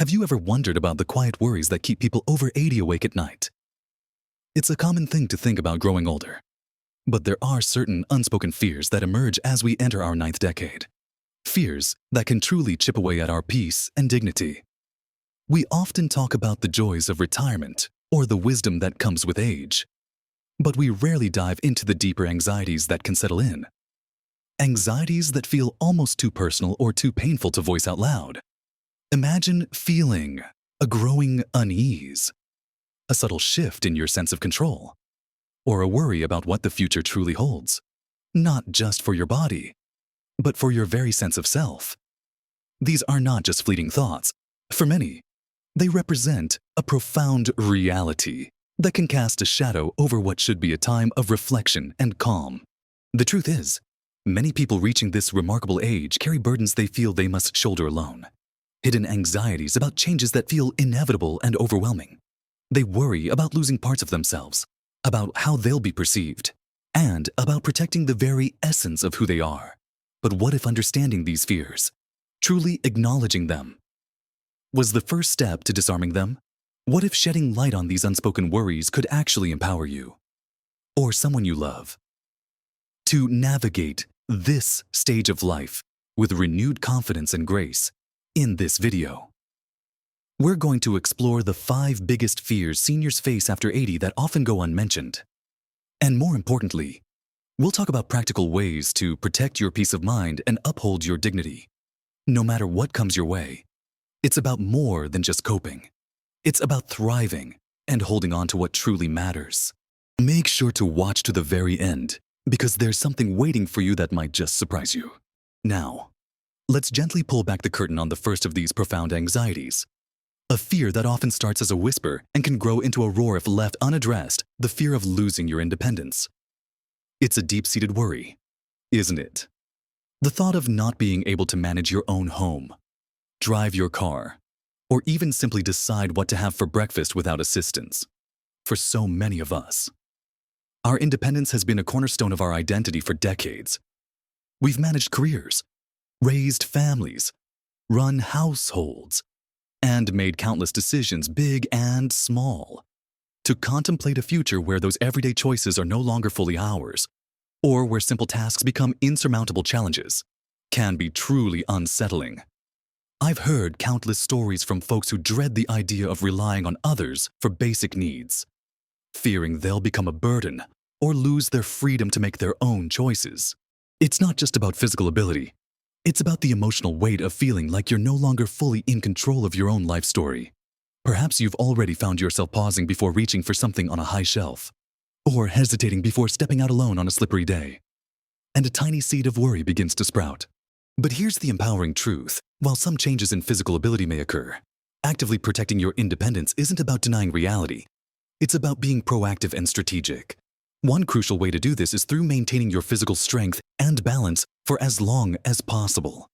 Have you ever wondered about the quiet worries that keep people over 80 awake at night? It's a common thing to think about growing older. But there are certain unspoken fears that emerge as we enter our ninth decade. Fears that can truly chip away at our peace and dignity. We often talk about the joys of retirement or the wisdom that comes with age. But we rarely dive into the deeper anxieties that can settle in. Anxieties that feel almost too personal or too painful to voice out loud. Imagine feeling a growing unease, a subtle shift in your sense of control, or a worry about what the future truly holds, not just for your body, but for your very sense of self. These are not just fleeting thoughts. For many, they represent a profound reality that can cast a shadow over what should be a time of reflection and calm. The truth is, many people reaching this remarkable age carry burdens they feel they must shoulder alone. Hidden anxieties about changes that feel inevitable and overwhelming. They worry about losing parts of themselves, about how they'll be perceived, and about protecting the very essence of who they are. But what if understanding these fears, truly acknowledging them, was the first step to disarming them? What if shedding light on these unspoken worries could actually empower you, or someone you love, to navigate this stage of life with renewed confidence and grace? In this video, we're going to explore the 5 biggest fears seniors face after 80 that often go unmentioned. And more importantly, we'll talk about practical ways to protect your peace of mind and uphold your dignity. No matter what comes your way, it's about more than just coping. It's about thriving and holding on to what truly matters. Make sure to watch to the very end, because there's something waiting for you that might just surprise you. Now, let's gently pull back the curtain on the first of these profound anxieties. A fear that often starts as a whisper and can grow into a roar if left unaddressed, the fear of losing your independence. It's a deep-seated worry, isn't it? The thought of not being able to manage your own home, drive your car, or even simply decide what to have for breakfast without assistance. For so many of us, our independence has been a cornerstone of our identity for decades. We've managed careers, raised families, run households, and made countless decisions, big and small, to contemplate a future where those everyday choices are no longer fully ours, or where simple tasks become insurmountable challenges, can be truly unsettling. I've heard countless stories from folks who dread the idea of relying on others for basic needs, fearing they'll become a burden or lose their freedom to make their own choices. It's not just about physical ability. It's about the emotional weight of feeling like you're no longer fully in control of your own life story. Perhaps you've already found yourself pausing before reaching for something on a high shelf, or hesitating before stepping out alone on a slippery day. And a tiny seed of worry begins to sprout. But here's the empowering truth. While some changes in physical ability may occur, actively protecting your independence isn't about denying reality. It's about being proactive and strategic. One crucial way to do this is through maintaining your physical strength and balance for as long as possible.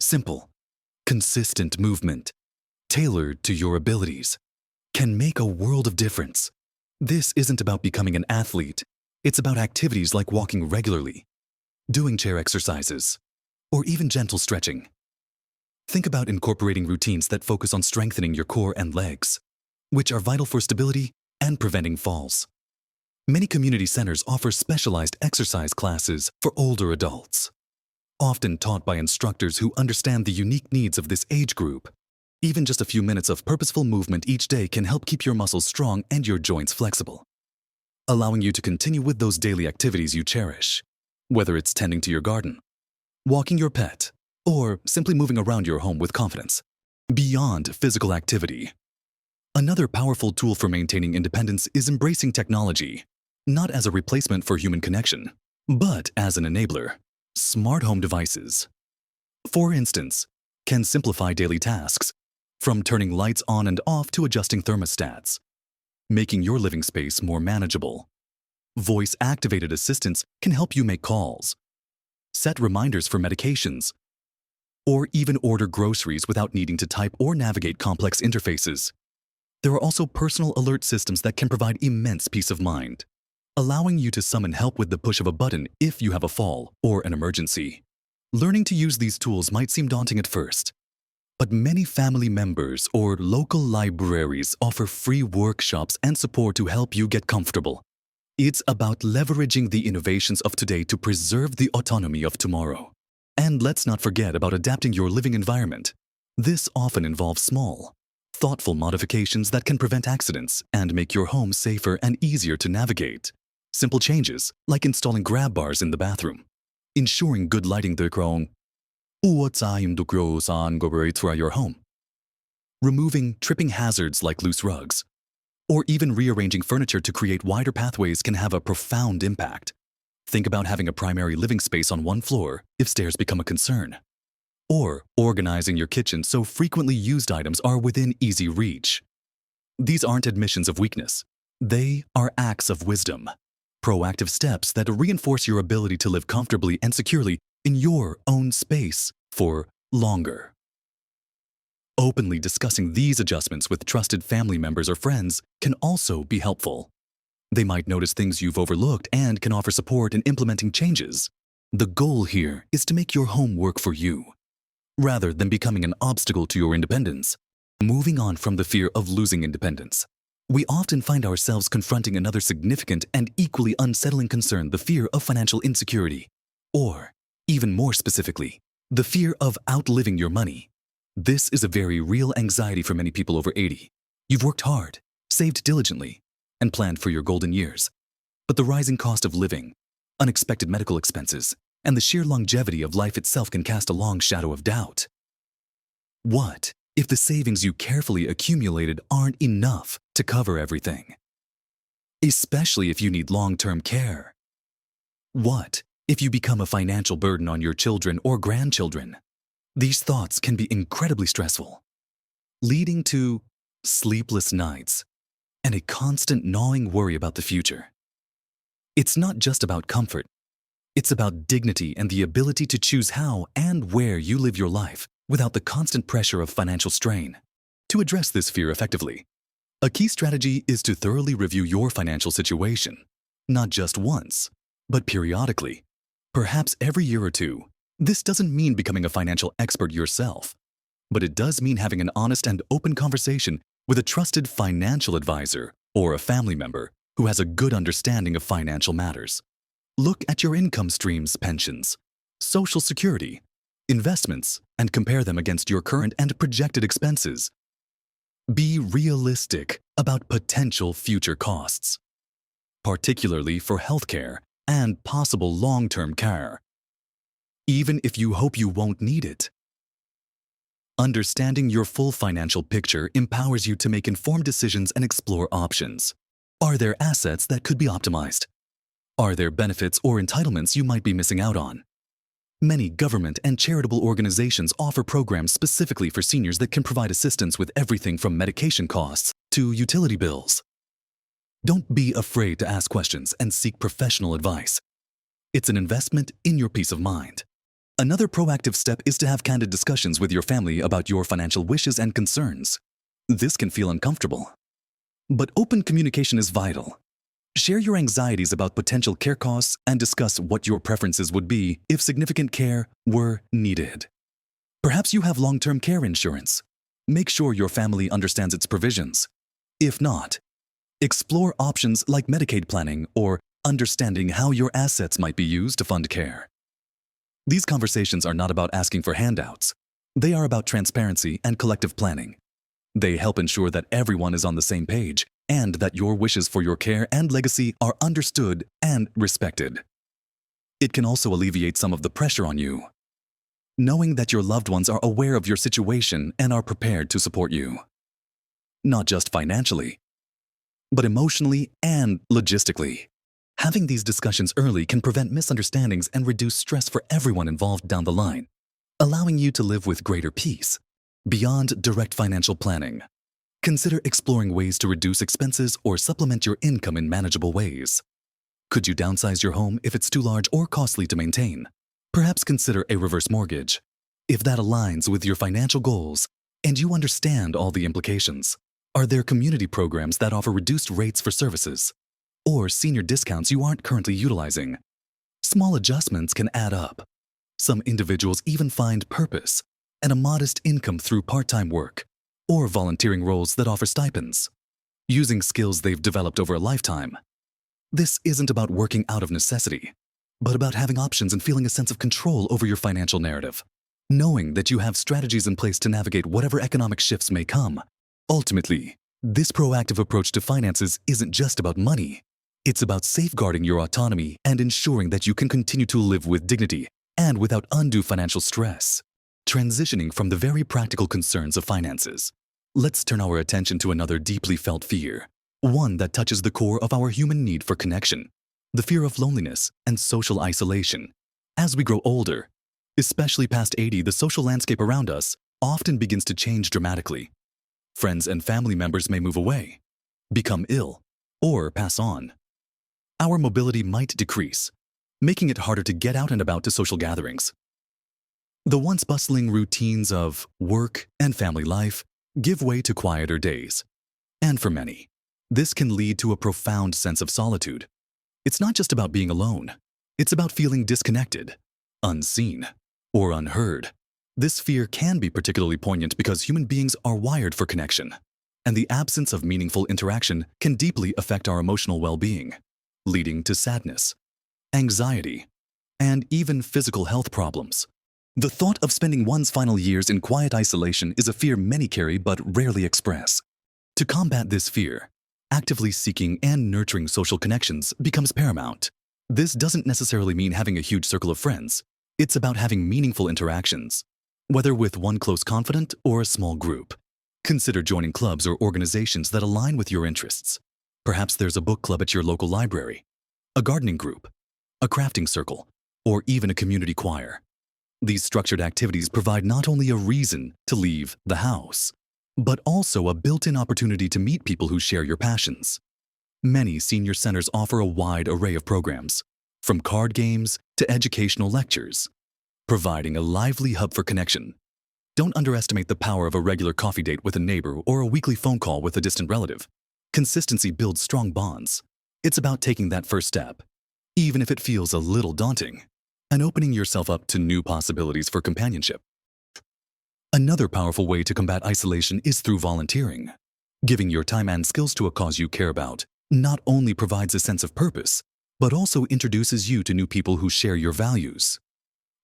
Simple, consistent movement, tailored to your abilities, can make a world of difference. This isn't about becoming an athlete. It's about activities like walking regularly, doing chair exercises, or even gentle stretching. Think about incorporating routines that focus on strengthening your core and legs, which are vital for stability and preventing falls. Many community centers offer specialized exercise classes for older adults, often taught by instructors who understand the unique needs of this age group. Even just a few minutes of purposeful movement each day can help keep your muscles strong and your joints flexible, allowing you to continue with those daily activities you cherish, whether it's tending to your garden, walking your pet, or simply moving around your home with confidence. Beyond physical activity, another powerful tool for maintaining independence is embracing technology, not as a replacement for human connection, but as an enabler. Smart home devices, for instance, can simplify daily tasks, from turning lights on and off to adjusting thermostats, making your living space more manageable. Voice-activated assistants can help you make calls, set reminders for medications, or even order groceries without needing to type or navigate complex interfaces. There are also personal alert systems that can provide immense peace of mind, allowing you to summon help with the push of a button if you have a fall or an emergency. Learning to use these tools might seem daunting at first, But many family members or local libraries offer free workshops and support to help you get comfortable. It's about leveraging the innovations of today to preserve the autonomy of tomorrow. And let's not forget about adapting your living environment. This often involves small, thoughtful modifications that can prevent accidents and make your home safer and easier to navigate. Simple changes, like installing grab bars in the bathroom, ensuring good lighting throughout your home, removing tripping hazards like loose rugs, or even rearranging furniture to create wider pathways can have a profound impact. Think about having a primary living space on one floor if stairs become a concern, or organizing your kitchen so frequently used items are within easy reach. These aren't admissions of weakness. They are acts of wisdom, proactive steps that reinforce your ability to live comfortably and securely in your own space for longer. Openly discussing these adjustments with trusted family members or friends can also be helpful. They might notice things you've overlooked and can offer support in implementing changes. The goal here is to make your home work for you, rather than becoming an obstacle to your independence. Moving on from the fear of losing independence, we often find ourselves confronting another significant and equally unsettling concern, the fear of financial insecurity, or, even more specifically, the fear of outliving your money. This is a very real anxiety for many people over 80. You've worked hard, saved diligently, and planned for your golden years. But the rising cost of living, unexpected medical expenses, and the sheer longevity of life itself can cast a long shadow of doubt. What if the savings you carefully accumulated aren't enough to cover everything? Especially if you need long-term care. What if you become a financial burden on your children or grandchildren? These thoughts can be incredibly stressful, leading to sleepless nights and a constant gnawing worry about the future. It's not just about comfort. It's about dignity and the ability to choose how and where you live your life without the constant pressure of financial strain. To address this fear effectively, a key strategy is to thoroughly review your financial situation, not just once, but periodically, perhaps every year or two. This doesn't mean becoming a financial expert yourself, but it does mean having an honest and open conversation with a trusted financial advisor or a family member who has a good understanding of financial matters. Look at your income streams, pensions, Social Security, investments, and compare them against your current and projected expenses. Be realistic about potential future costs, particularly for healthcare and possible long-term care, even if you hope you won't need it. Understanding your full financial picture empowers you to make informed decisions and explore options. Are there assets that could be optimized? Are there benefits or entitlements you might be missing out on? Many government and charitable organizations offer programs specifically for seniors that can provide assistance with everything from medication costs to utility bills. Don't be afraid to ask questions and seek professional advice. It's an investment in your peace of mind. Another proactive step is to have candid discussions with your family about your financial wishes and concerns. This can feel uncomfortable, but open communication is vital. Share your anxieties about potential care costs and discuss what your preferences would be if significant care were needed. Perhaps you have long-term care insurance. Make sure your family understands its provisions. If not, explore options like Medicaid planning or understanding how your assets might be used to fund care. These conversations are not about asking for handouts. They are about transparency and collective planning. They help ensure that everyone is on the same page and that your wishes for your care and legacy are understood and respected. It can also alleviate some of the pressure on you, knowing that your loved ones are aware of your situation and are prepared to support you. Not just financially, but emotionally and logistically. Having these discussions early can prevent misunderstandings and reduce stress for everyone involved down the line, allowing you to live with greater peace. Beyond direct financial planning, consider exploring ways to reduce expenses or supplement your income in manageable ways. Could you downsize your home if it's too large or costly to maintain? Perhaps consider a reverse mortgage, if that aligns with your financial goals and you understand all the implications. Are there community programs that offer reduced rates for services or senior discounts you aren't currently utilizing? Small adjustments can add up. Some individuals even find purpose and a modest income through part-time work or volunteering roles that offer stipends, using skills they've developed over a lifetime. This isn't about working out of necessity, but about having options and feeling a sense of control over your financial narrative, knowing that you have strategies in place to navigate whatever economic shifts may come. Ultimately, this proactive approach to finances isn't just about money. It's about safeguarding your autonomy and ensuring that you can continue to live with dignity and without undue financial stress. Transitioning from the very practical concerns of finances, let's turn our attention to another deeply felt fear, one that touches the core of our human need for connection, the fear of loneliness and social isolation. As we grow older, especially past 80, the social landscape around us often begins to change dramatically. Friends and family members may move away, become ill, or pass on. Our mobility might decrease, making it harder to get out and about to social gatherings. The once bustling routines of work and family life give way to quieter days. And for many, this can lead to a profound sense of solitude. It's not just about being alone. It's about feeling disconnected, unseen, or unheard. This fear can be particularly poignant because human beings are wired for connection, and the absence of meaningful interaction can deeply affect our emotional well-being, leading to sadness, anxiety, and even physical health problems. The thought of spending one's final years in quiet isolation is a fear many carry but rarely express. To combat this fear, actively seeking and nurturing social connections becomes paramount. This doesn't necessarily mean having a huge circle of friends. It's about having meaningful interactions, whether with one close confidant or a small group. Consider joining clubs or organizations that align with your interests. Perhaps there's a book club at your local library, a gardening group, a crafting circle, or even a community choir. These structured activities provide not only a reason to leave the house, but also a built-in opportunity to meet people who share your passions. Many senior centers offer a wide array of programs, from card games to educational lectures, providing a lively hub for connection. Don't underestimate the power of a regular coffee date with a neighbor or a weekly phone call with a distant relative. Consistency builds strong bonds. It's about taking that first step, even if it feels a little daunting, and opening yourself up to new possibilities for companionship. Another powerful way to combat isolation is through volunteering. Giving your time and skills to a cause you care about not only provides a sense of purpose, but also introduces you to new people who share your values.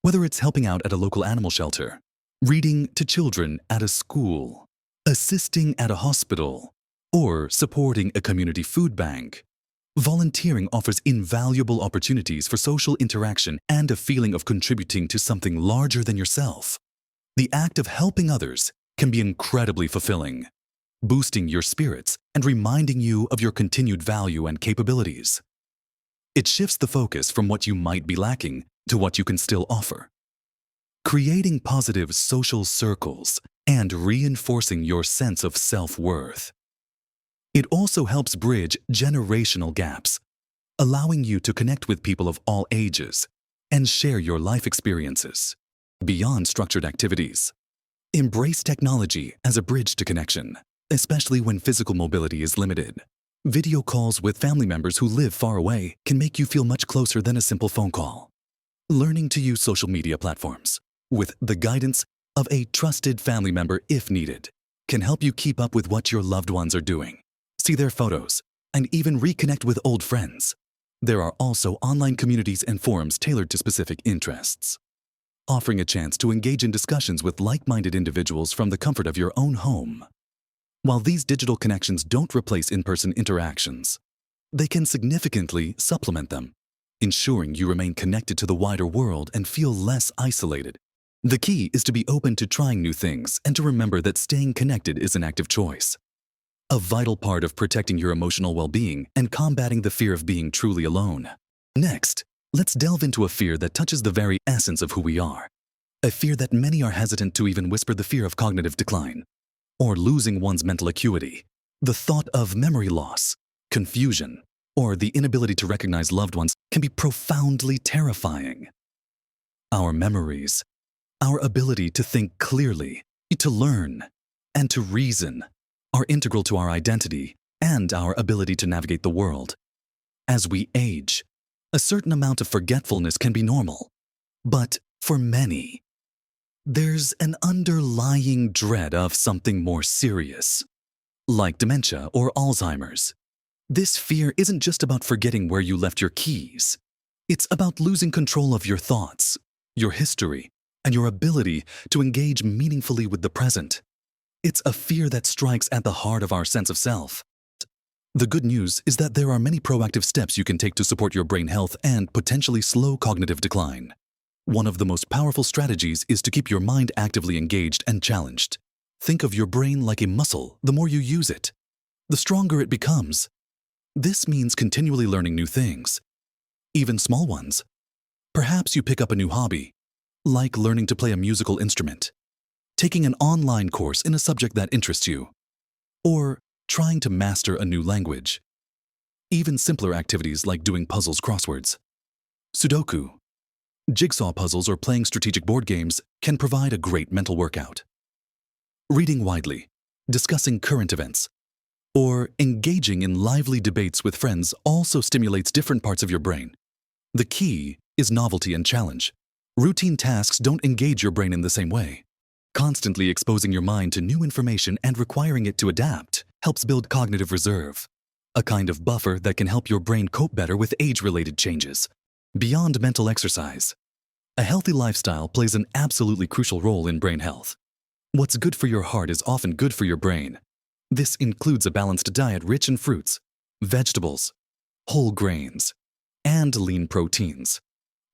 Whether it's helping out at a local animal shelter, reading to children at a school, assisting at a hospital, or supporting a community food bank, volunteering offers invaluable opportunities for social interaction and a feeling of contributing to something larger than yourself. The act of helping others can be incredibly fulfilling, boosting your spirits and reminding you of your continued value and capabilities. It shifts the focus from what you might be lacking to what you can still offer, creating positive social circles and reinforcing your sense of self-worth. It also helps bridge generational gaps, allowing you to connect with people of all ages and share your life experiences beyond structured activities. Embrace technology as a bridge to connection, especially when physical mobility is limited. Video calls with family members who live far away can make you feel much closer than a simple phone call. Learning to use social media platforms with the guidance of a trusted family member if needed can help you keep up with what your loved ones are doing, see their photos, and even reconnect with old friends. There are also online communities and forums tailored to specific interests, offering a chance to engage in discussions with like-minded individuals from the comfort of your own home. While these digital connections don't replace in-person interactions, they can significantly supplement them, ensuring you remain connected to the wider world and feel less isolated. The key is to be open to trying new things and to remember that staying connected is an active choice, a vital part of protecting your emotional well-being and combating the fear of being truly alone. Next, let's delve into a fear that touches the very essence of who we are, a fear that many are hesitant to even whisper: the fear of cognitive decline, or losing one's mental acuity. The thought of memory loss, confusion, or the inability to recognize loved ones can be profoundly terrifying. Our memories, our ability to think clearly, to learn, and to reason are integral to our identity and our ability to navigate the world. As we age, a certain amount of forgetfulness can be normal, but for many, there's an underlying dread of something more serious, like dementia or Alzheimer's. This fear isn't just about forgetting where you left your keys. It's about losing control of your thoughts, your history, and your ability to engage meaningfully with the present. It's a fear that strikes at the heart of our sense of self. The good news is that there are many proactive steps you can take to support your brain health and potentially slow cognitive decline. One of the most powerful strategies is to keep your mind actively engaged and challenged. Think of your brain like a muscle. The more you use it, the stronger it becomes. This means continually learning new things, even small ones. Perhaps you pick up a new hobby, like learning to play a musical instrument, taking an online course in a subject that interests you, or trying to master a new language. Even simpler activities like doing puzzles, crosswords, Sudoku, jigsaw puzzles, or playing strategic board games can provide a great mental workout. Reading widely, discussing current events, or engaging in lively debates with friends also stimulates different parts of your brain. The key is novelty and challenge. Routine tasks don't engage your brain in the same way. Constantly exposing your mind to new information and requiring it to adapt helps build cognitive reserve, a kind of buffer that can help your brain cope better with age-related changes. Beyond mental exercise, a healthy lifestyle plays an absolutely crucial role in brain health. What's good for your heart is often good for your brain. This includes a balanced diet rich in fruits, vegetables, whole grains, and lean proteins,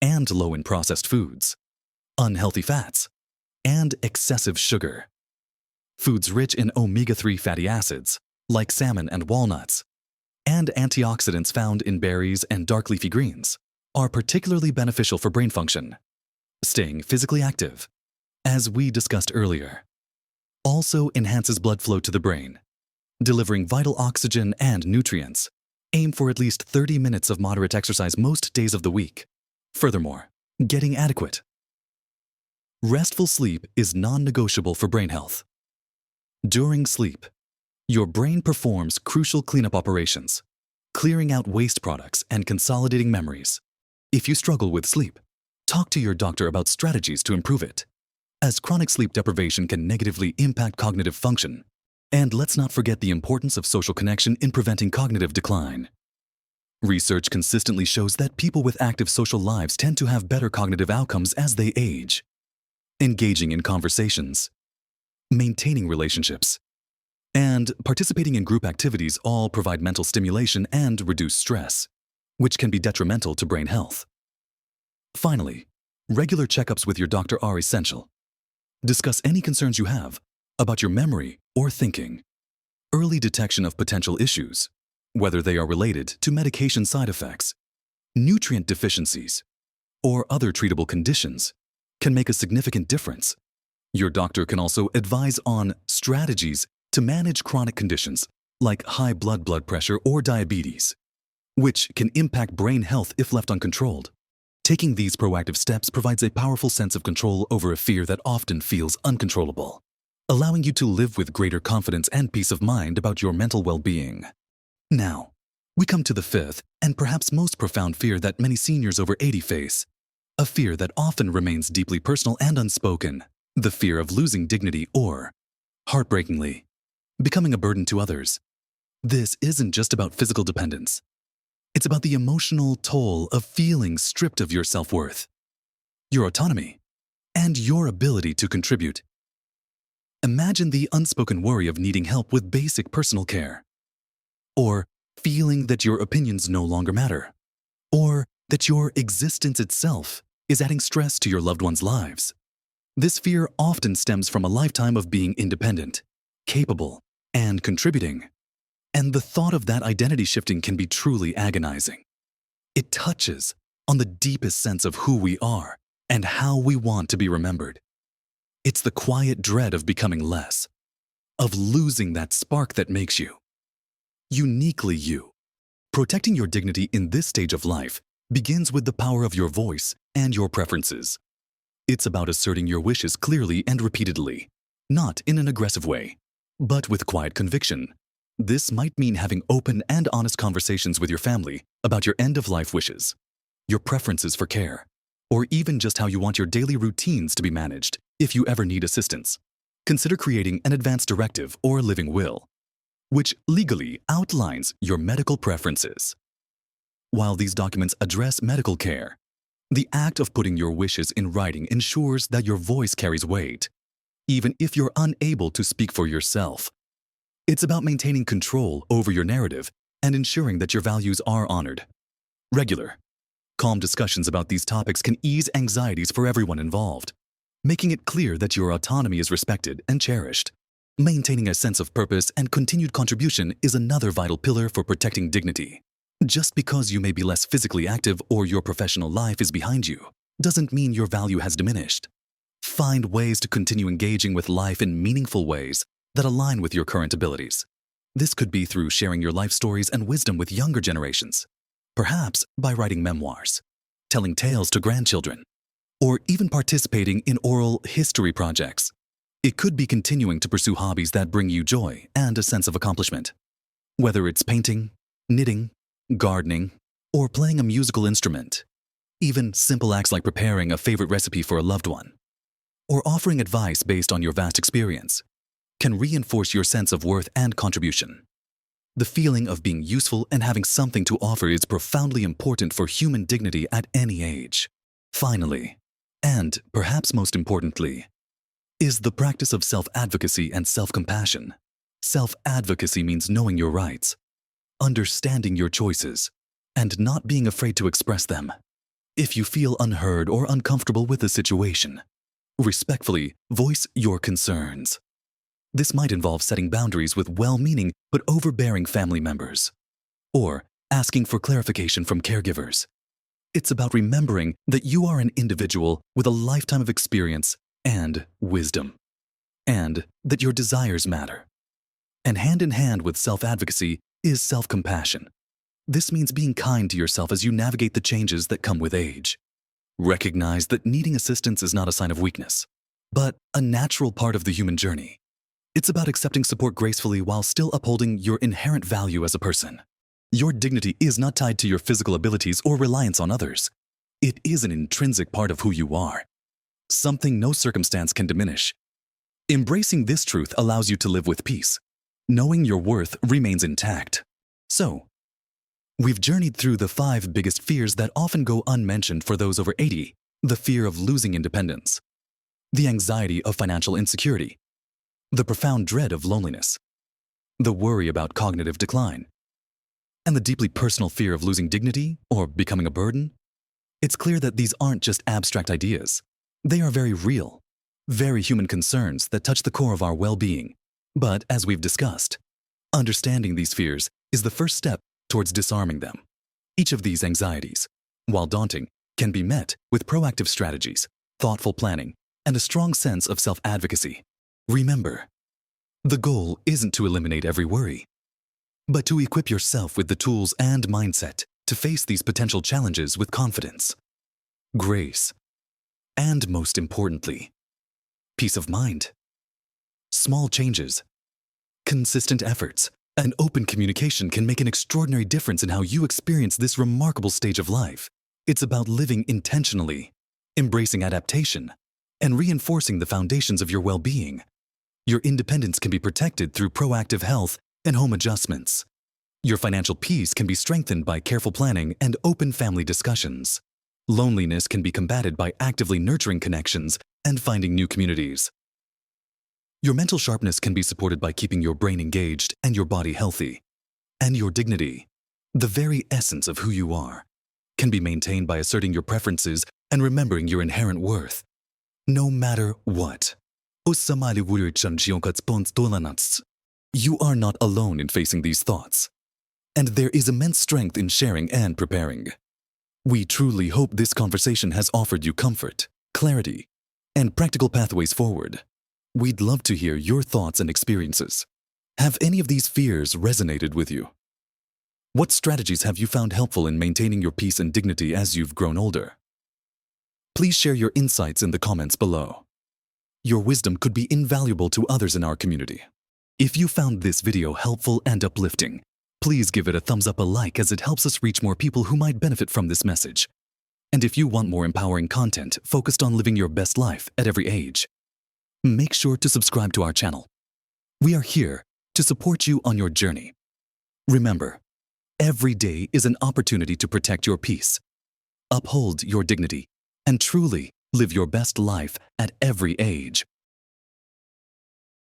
and low in processed foods, unhealthy fats, and excessive sugar. Foods rich in omega-3 fatty acids, like salmon and walnuts, and antioxidants found in berries and dark leafy greens, are particularly beneficial for brain function. Staying physically active, as we discussed earlier, also enhances blood flow to the brain, delivering vital oxygen and nutrients. Aim for at least 30 minutes of moderate exercise most days of the week. Furthermore, getting adequate, restful sleep is non-negotiable for brain health. During sleep, your brain performs crucial cleanup operations, clearing out waste products and consolidating memories. If you struggle with sleep, talk to your doctor about strategies to improve it, as chronic sleep deprivation can negatively impact cognitive function. And let's not forget the importance of social connection in preventing cognitive decline. Research consistently shows that people with active social lives tend to have better cognitive outcomes as they age. Engaging in conversations, maintaining relationships, and participating in group activities all provide mental stimulation and reduce stress, which can be detrimental to brain health. Finally, regular checkups with your doctor are essential. Discuss any concerns you have about your memory or thinking. Early detection of potential issues, whether they are related to medication side effects, nutrient deficiencies, or other treatable conditions, can make a significant difference. Your doctor can also advise on strategies to manage chronic conditions like high blood pressure or diabetes, which can impact brain health if left uncontrolled. Taking these proactive steps provides a powerful sense of control over a fear that often feels uncontrollable, allowing you to live with greater confidence and peace of mind about your mental well-being. Now, we come to the fifth and perhaps most profound fear that many seniors over 80 face, a fear that often remains deeply personal and unspoken, the fear of losing dignity or, heartbreakingly, becoming a burden to others. This isn't just about physical dependence. It's about the emotional toll of feeling stripped of your self-worth, your autonomy, and your ability to contribute. Imagine the unspoken worry of needing help with basic personal care, or feeling that your opinions no longer matter, or that your existence itself is adding stress to your loved ones' lives. This fear often stems from a lifetime of being independent, capable, and contributing. And the thought of that identity shifting can be truly agonizing. It touches on the deepest sense of who we are and how we want to be remembered. It's the quiet dread of becoming less, of losing that spark that makes you uniquely you. Protecting your dignity in this stage of life begins with the power of your voice and your preferences. It's about asserting your wishes clearly and repeatedly, not in an aggressive way, but with quiet conviction. This might mean having open and honest conversations with your family about your end-of-life wishes, your preferences for care, or even just how you want your daily routines to be managed. If you ever need assistance, consider creating an advance directive or living will, which legally outlines your medical preferences. While these documents address medical care, the act of putting your wishes in writing ensures that your voice carries weight, even if you're unable to speak for yourself. It's about maintaining control over your narrative and ensuring that your values are honored. Regular, calm discussions about these topics can ease anxieties for everyone involved, making it clear that your autonomy is respected and cherished. Maintaining a sense of purpose and continued contribution is another vital pillar for protecting dignity. Just because you may be less physically active or your professional life is behind you, doesn't mean your value has diminished. Find ways to continue engaging with life in meaningful ways that align with your current abilities. This could be through sharing your life stories and wisdom with younger generations, perhaps by writing memoirs, telling tales to grandchildren, or even participating in oral history projects. It could be continuing to pursue hobbies that bring you joy and a sense of accomplishment. Whether it's painting, knitting, gardening, or playing a musical instrument, even simple acts like preparing a favorite recipe for a loved one, or offering advice based on your vast experience, can reinforce your sense of worth and contribution. The feeling of being useful and having something to offer is profoundly important for human dignity at any age. Finally, and perhaps most importantly, is the practice of self-advocacy and self-compassion. Self-advocacy means knowing your rights, understanding your choices, and not being afraid to express them. If you feel unheard or uncomfortable with a situation, respectfully voice your concerns. This might involve setting boundaries with well-meaning but overbearing family members, or asking for clarification from caregivers. It's about remembering that you are an individual with a lifetime of experience and wisdom, and that your desires matter. And hand in hand with self-advocacy is self-compassion. This means being kind to yourself as you navigate the changes that come with age. Recognize that needing assistance is not a sign of weakness, but a natural part of the human journey. It's about accepting support gracefully while still upholding your inherent value as a person. Your dignity is not tied to your physical abilities or reliance on others. It is an intrinsic part of who you are, something no circumstance can diminish. Embracing this truth allows you to live with peace, knowing your worth remains intact. So, we've journeyed through the 5 biggest fears that often go unmentioned for those over 80, the fear of losing independence, the anxiety of financial insecurity, the profound dread of loneliness, the worry about cognitive decline, and the deeply personal fear of losing dignity or becoming a burden. It's clear that these aren't just abstract ideas. They are very real, very human concerns that touch the core of our well-being. But as we've discussed, understanding these fears is the first step towards disarming them. Each of these anxieties, while daunting, can be met with proactive strategies, thoughtful planning, and a strong sense of self-advocacy. Remember, the goal isn't to eliminate every worry, but to equip yourself with the tools and mindset to face these potential challenges with confidence, grace, and most importantly, peace of mind. Small changes, consistent efforts, and open communication can make an extraordinary difference in how you experience this remarkable stage of life. It's about living intentionally, embracing adaptation, and reinforcing the foundations of your well-being. Your independence can be protected through proactive health and home adjustments. Your financial peace can be strengthened by careful planning and open family discussions. Loneliness can be combated by actively nurturing connections and finding new communities. Your mental sharpness can be supported by keeping your brain engaged and your body healthy. And your dignity, the very essence of who you are, can be maintained by asserting your preferences and remembering your inherent worth, no matter what. You are not alone in facing these thoughts, and there is immense strength in sharing and preparing. We truly hope this conversation has offered you comfort, clarity, and practical pathways forward. We'd love to hear your thoughts and experiences. Have any of these fears resonated with you? What strategies have you found helpful in maintaining your peace and dignity as you've grown older? Please share your insights in the comments below. Your wisdom could be invaluable to others in our community. If you found this video helpful and uplifting, please give it a thumbs up, a like, as it helps us reach more people who might benefit from this message. And if you want more empowering content focused on living your best life at every age, make sure to subscribe to our channel. We are here to support you on your journey. Remember, every day is an opportunity to protect your peace, uphold your dignity, and truly live your best life at every age.